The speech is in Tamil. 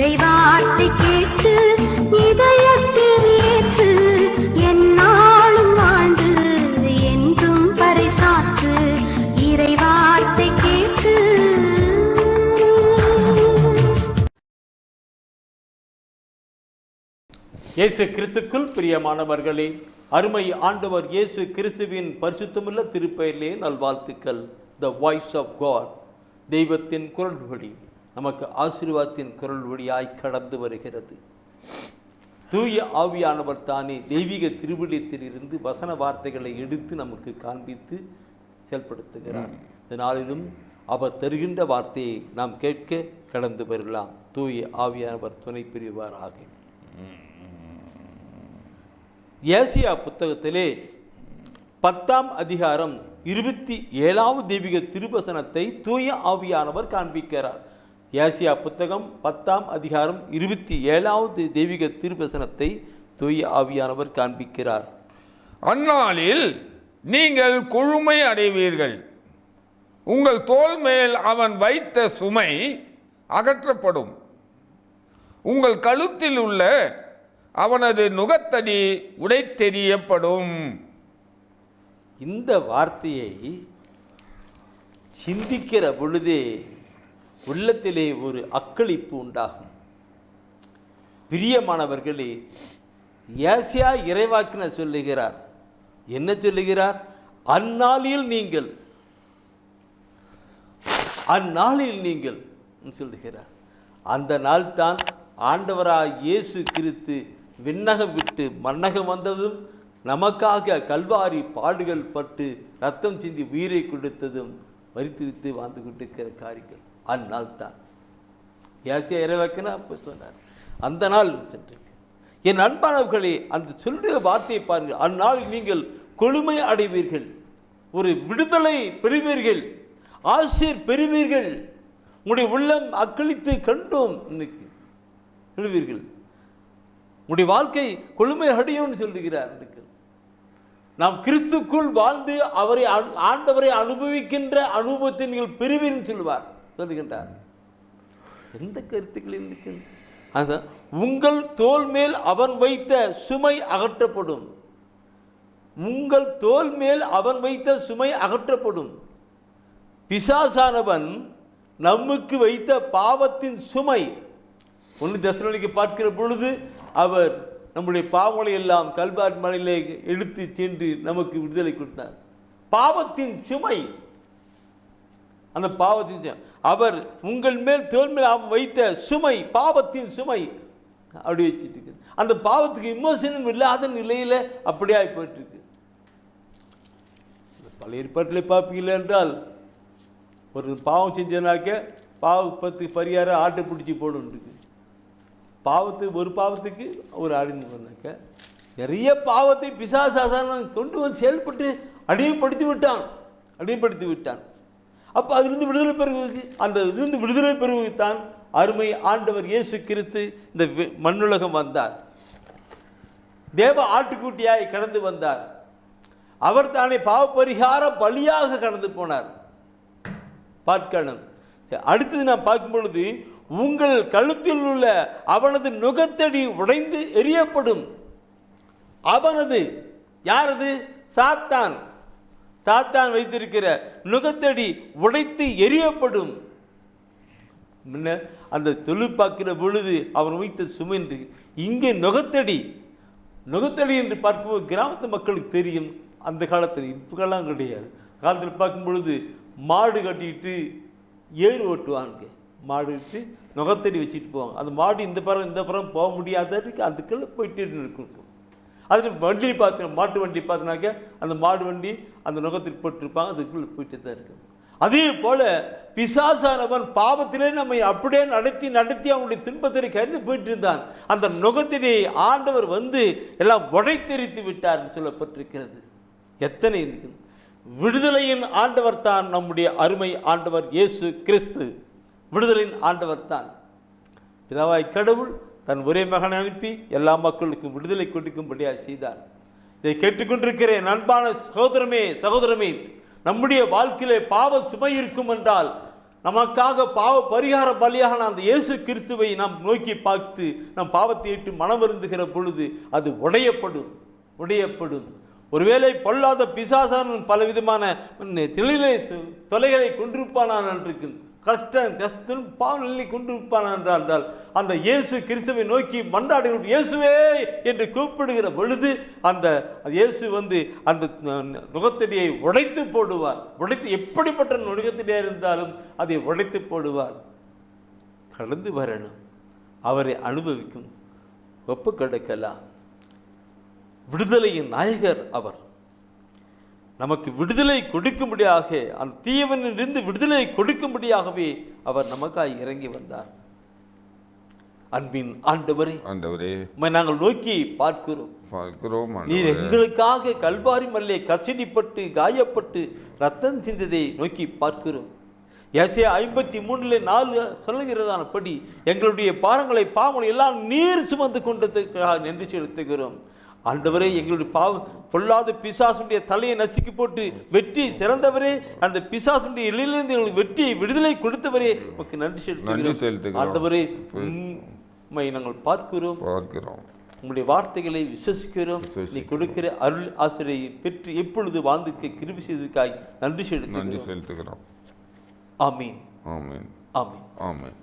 இறைவார்த்தை கேட்டு இதயத்தில் ஏற்று என்னாலும் வாழ்ந்து என்றும் பறைசாற்று இறைவார்த்தை கேட்டு. இயேசு கிறிஸ்துக்குள் பிரியமானவர்களே, அருமை ஆண்டவர் இயேசு கிறிஸ்துவின் பரிசுத்தமுள்ள திருப்பெயரிலே நல்வாழ்த்துக்கள். த வாய்ஸ் ஆஃப் காட், தெய்வத்தின் குரல் வழி நமக்கு ஆசீர்வாதத்தின் குரல் வழியாய் கடந்து வருகிறது. தூய ஆவியானவர் தானே தெய்வீக திருவிழியத்திலிருந்து வசன வார்த்தைகளை எடுத்து நமக்கு காண்பித்து செயல்படுத்துகிறார். இதனாலும் அவர் தருகின்ற வார்த்தையை நாம் கேட்க கடந்து வரலாம். தூய ஆவியானவர் துணை புரிவாராக. ஏசியா புத்தகத்திலே 10ஆம் அதிகாரம் 27வது தெய்வீக திருவசனத்தை தூய ஆவியானவர் காண்பிக்கிறார். ஏசியா புத்தகம் 10ஆம் அதிகாரம் 27வது தெய்வீக திருவசனத்தை தூய ஆவியானவர் காண்பிக்கிறார். அந்நாளில் நீங்கள் கொழுமை அடைவீர்கள், உங்கள் தோள் மேல் அவன் வைத்த சுமை அகற்றப்படும், உங்கள் கழுத்தில் உள்ள அவனது நுகத்தடி உடைத்தெறியப்படும். இந்த வார்த்தையை சிந்திக்கிற பொழுதே உள்ளத்திலே ஒரு அக்களிப்பு உண்டாகும். பிரியமானவர்களே, ஏசியா இறைவாக்கினர் சொல்லுகிறார். என்ன சொல்லுகிறார்? அந்நாளில் நீங்கள் சொல்லுகிறார். அந்த நாள் தான் ஆண்டவராய் இயேசு கிறிஸ்து விண்ணகம் விட்டு மண்ணகம் வந்ததும், நமக்காக கல்வாரி பாடுகள் பட்டு ரத்தம் சிந்தி உயிரை கொடுத்ததும், மரித்து விட்டு வாழ்ந்து கொண்டிருக்கிற காரியங்கள் அந்நாள் தான். ஏசியா இறைவாக்கினா அப்போ சொன்னார். அந்த நாள் சென்று என் அன்பானவர்களே, அந்த சொல்லுகிற வார்த்தையை பாருங்கள். அந்நாள் நீங்கள் கொழுமை அடைவீர்கள், ஒரு விடுதலை பெறுவீர்கள், ஆசீர் பெறுவீர்கள், உங்களுடைய உள்ளம் அக்களித்து கண்டோம் இன்னைக்கு எழுவீர்கள், உங்களுடைய வாழ்க்கை கொழுமை அடையும்னு சொல்லுகிறார். நாம் கிறிஸ்துக்குள் வாழ்ந்து ஆண்டவரை அனுபவிக்கின்ற அனுபவத்தை நீங்கள் பெறுவீர்கள் சொல்லுகின்றார். எந்த கருத்துக்கள் இருக்கின்ற உங்கள் தோள் மேல் அவன் வைத்த சுமை அகற்றப்படும், உங்கள் தோள் மேல் அவன் வைத்த சுமை அகற்றப்படும். பிசாசானவன் நமக்கு வைத்த பாவத்தின் சுமை 1 தெசலோனிக்கே பார்க்கிற பொழுது அவர் நம்முடைய பாவங்களை எல்லாம் கல்வாரி மலையிலே எடுத்து சென்று நமக்கு விடுதலை கொடுத்தார். பாவத்தின் சுமை, அந்த பாவத்தின் சுமை அவர் உங்கள் மேல் தோள் மேல் அவன் வைத்த சுமை, பாவத்தின் சுமை அப்படி வச்சுட்டு அந்த பாவத்துக்கு விமோசனம் இல்லாத நிலையில் அப்படியே போயிட்டுருக்கு. பழைய ஏற்பாட்டில் பார்ப்பீங்களா என்றால், ஒரு பாவம் செஞ்சனாக்க பாவத்துக்கு பரிகாரம் ஆட்டை பிடிச்சி போடுன்னு, பாவத்துக்கு ஒரு பாவத்துக்கு ஒரு அடிமைனாக்க நிறைய பாவத்தை பிசாசாசான கொண்டு வந்து செயல்பட்டு அடிமைப்படுத்தி விட்டான். அப்போ அதிலிருந்து விடுதலை பெறுவதற்கு, அந்த இதிலிருந்து விடுதலை பெறுவதுதான் அருமை ஆண்டவர் இயேசு கிறிஸ்து இந்த மண்ணுலகம் வந்தார். தேவ ஆட்டுக்குட்டியாய் கடந்து வந்தார். அவர் தானே பாவ பரிகார பலியாக கடந்து போனார். பார்க்கணும். அடுத்தது நான் பார்க்கும் பொழுது, உங்கள் கழுத்தில் உள்ள அவனது நுகத்தடி உடைந்து எரியப்படும். அவனது யாரது? சாத்தான் வைத்திருக்கிற நுகத்தடி உடைத்து எரியப்படும். அந்த தொழிற்பாக்கிற பொழுது அவன் வைத்த சுமை என்று இங்கே நுகத்தடி என்று பார்க்கும்போது கிராமத்து மக்களுக்கு தெரியும். அந்த காலத்தில் இப்போலாம் கிடையாது. காலத்தில் பார்க்கும் பொழுது மாடு கட்டிட்டு ஏறு ஓட்டுவாங்க. மாடு விட்டு நுகத்தடி வச்சுட்டு போவாங்க. அந்த மாடு இந்த புறம் போக முடியாததுக்கு அதுக்குள்ளே போயிட்டே இருக்கும். அதில் வண்டி மாட்டு வண்டி பார்த்தினாக்க அந்த மாடு வண்டி அந்த நுகத்திற்கு போட்டிருப்பாங்க, அதுக்குள்ளே போயிட்டு தான் இருக்கும். அதே போல பிசாசானவன் பாவத்திலே நம்மை அப்படியே நடத்தி அவனுடைய துன்பத்தை கருந்து போயிட்டு இருந்தான். அந்த நுகத்தினை ஆண்டவர் வந்து எல்லாம் உடைத்தெறித்து விட்டார் சொல்லப்பட்டிருக்கிறது. எத்தனை விடுதலையின் ஆண்டவர் தான் நம்முடைய அருமை ஆண்டவர் இயேசு கிறிஸ்து. விடுதலையின் ஆண்டவர் தான். பிதாவாய் கடவுள் தன் ஒரே மகனை அனுப்பி எல்லா மக்களுக்கும் விடுதலை கொடுக்கும்படியாக செய்தார். இதை கேட்டுக்கொண்டிருக்கிற அன்பான சகோதரமே, நம்முடைய வாழ்க்கையிலே பாவ சுமை இருக்கும் என்றால் நமக்காக பாவ பரிகார பலியான அந்த இயேசு கிறிஸ்துவை நாம் நோக்கி பார்த்து நம் பாவத்தை ஏற்று மனம் வருந்துகிற பொழுது அது உடையப்படும். ஒருவேளை பொல்லாத பிசாசான் பலவிதமான தொலைகளை கொண்டிருப்பானான் என்று கஷ்டம் பாவநிலை கொண்டிருப்பான் என்றால் அந்த இயேசு கிறிஸ்துவை நோக்கி மன்றாடுகிற இயேசுவே என்று கூப்பிடுகிற பொழுது அந்த இயேசு வந்து அந்த நுகத்தடியை உடைத்து போடுவார். எப்படிப்பட்ட நுகத்தடியாக இருந்தாலும் அதை உடைத்து போடுவார். கடந்து வரணும், அவரை அனுபவிக்கும் ஒப்பு கிடைக்கலாம். விடுதலையின் நாயகர் அவர். நமக்கு விடுதலை கொடுக்கும்படியாக, அந்த தீயவனிலிருந்து விடுதலை கொடுக்கும்படியாகவே அவர் நமக்காய் இறங்கி வந்தார். அன்பின் ஆண்டவரே, நாங்கள் நோக்கி பார்க்கிறோம். நீர் எங்களுக்காக கல்வாரி மல்லே கச்சடிப்பட்டு காயப்பட்டு ரத்தம் சிந்ததை நோக்கி பார்க்கிறோம். ஏசாயா 53:4 சொல்லுகிறதானபடி எங்களுடைய பாவங்களை எல்லாம் நீர் சுமந்து கொண்டதற்காக நன்றி செலுத்துகிறோம். ஆண்டவரே, எங்களுடைய பொல்லாத பிசாசுடைய தலையை நசுக்கி போட்டு வெற்றி சிறந்தவரே, அந்த பிசாசுடைய இலையிலிருந்து எங்களுக்கு வெற்றியை விடுதலை கொடுத்தவரே நமக்கு நன்றி செலுத்துகிறோம். ஆண்டவரே, உம்மை நாங்கள் பார்க்கிறோம், உங்களுடைய வார்த்தைகளை விசுவசிக்கிறோம். நீ கொடுக்கிற அருள் ஆசிரியை பெற்று எப்பொழுது வாழ்ந்துக்க கிருபை செய்ததற்காய் நன்றி செலுத்துகிறோம். ஆமீன். ஆமீன். ஆமீன். ஆமீன்.